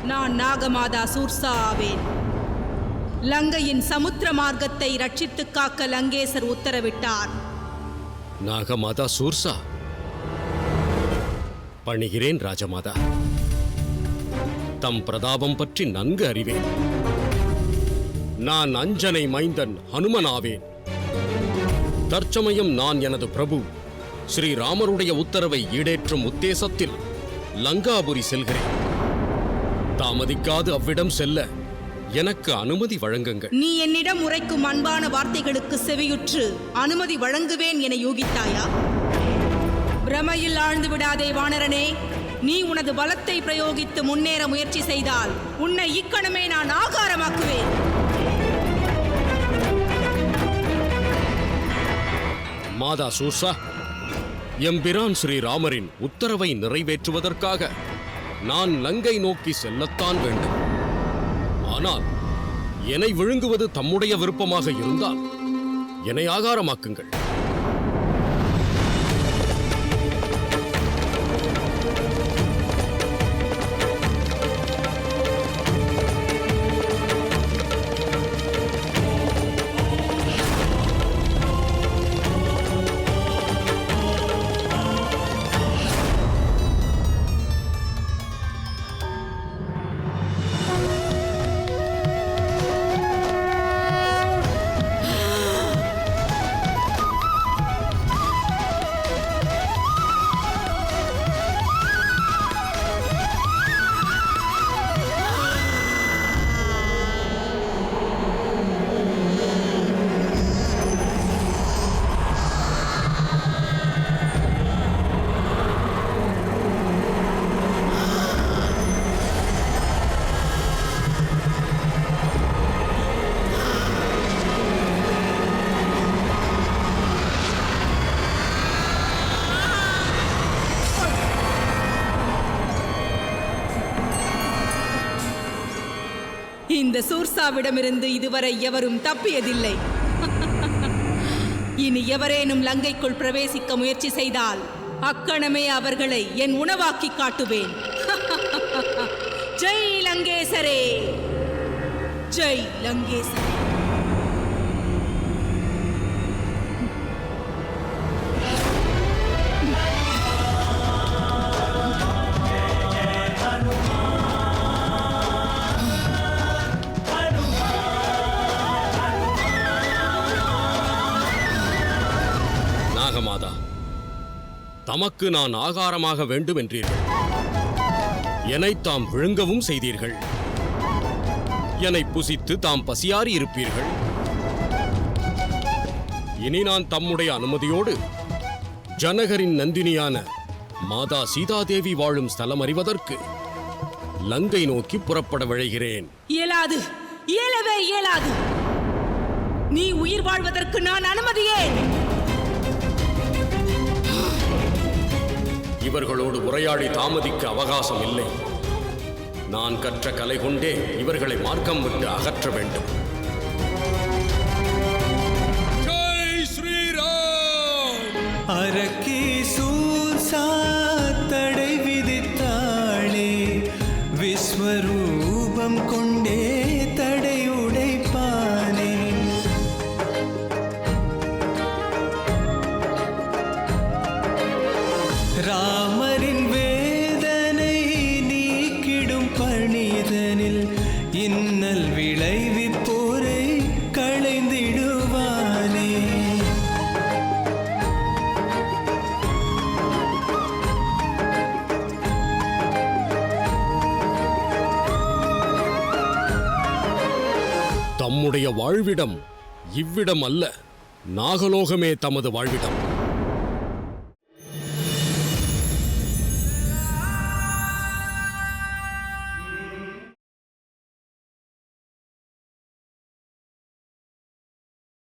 நான் நாகமாதா சூர்சா ஆவேன். லங்கையின் சமுத்திர மார்க்கத்தை ரட்சித்து காக்க லங்கேசர் உத்தரவிட்டார். நாகமாதா சூர்சா, பணிகிறேன் ராஜமாதா. தம் பிரதாபம் பற்றி நன்கு அறிவேன். நான் அஞ்சனை மைந்தன் ஹனுமனாவேன். தற்சமயம் நான் எனது பிரபு ஸ்ரீராமருடைய உத்தரவை ஈடேற்றும் உத்தேசத்தில் லங்காபுரி செல்கிறேன். தாமதிக்காது அவ்விடம் செல்ல எனக்கு அனுமதி வழங்குங்கள். நீ என்னிடம் உரைக்கும் அன்பான வார்த்தைகளுக்கு செவியுற்று அனுமதி வழங்குவேன் என யூகித்தாயா? பிரமையில் ஆழ்ந்து விடாதே வானரனே. நீ உனது பலத்தை பிரயோகித்து முன்னேற முயற்சி செய்தால் உன்னை இக்கணமே நான் ஆகாரமாக்குவேன். மாதா சூர்சா, எம்பிரான் ஸ்ரீராமரின் உத்தரவை நிறைவேற்றுவதற்காக நான் லங்கை நோக்கி செல்லத்தான் வேண்டும். ஆனால் என்னை விழுங்குவது தம்முடைய விருப்பமாக இருந்தால் என்னை ஆகாரமாக்குங்கள். இந்த சூர்சாவிடமிருந்து இதுவரை எவரும் தப்பியதில்லை. இனி எவரேனும் லங்கைக்குள் பிரவேசிக்க முயற்சி செய்தால் அக்கணமே அவர்களை என் உணவாக்கி காட்டுவேன். ஜெய் லங்கேசரே, ஜெய் லங்கேசரே. நாகமாதா, தமக்கு நான் ஆகாரமாக வேண்டும் என்றீர்கள். என்னை தாம் விழுங்கவும் செய்தீர்கள். என்னை புசித்து தாம் பசியாறி இருப்பீர்கள். இனி நான் தம்முடைய அனுமதியோடு ஜனகரின் நந்தினியான மாதா சீதாதேவி வாழும் ஸ்தலம் அறிவதற்கு லங்கை நோக்கி புறப்பட விழைகிறேன். இயலாது, இயலவே இயலாது. நீ உயிர் வாழ்வதற்கு நான் அனுமதியேன். இவர்களோடு உரையாடி தாமதிக்க அவகாசம் இல்லை. நான் கற்ற கலை கொண்டே இவர்களை மார்க்கம் விட்டு அகற்ற வேண்டும். ஜெய் ஸ்ரீராம். அரக்கி சூர்சா தடை விதித்தாளே, விஸ்வரூபம் கொண்டே தடை உடைப்பானே. ராமரின் வேதனை நீக்கிடும் பணிதனில் இன்னல் விளைவிப்போரை களைந்திடுவானே. தம்முடைய வாழ்விடம் இவ்விடம் அல்ல, நாகலோகமே தமது வாழ்விடம்.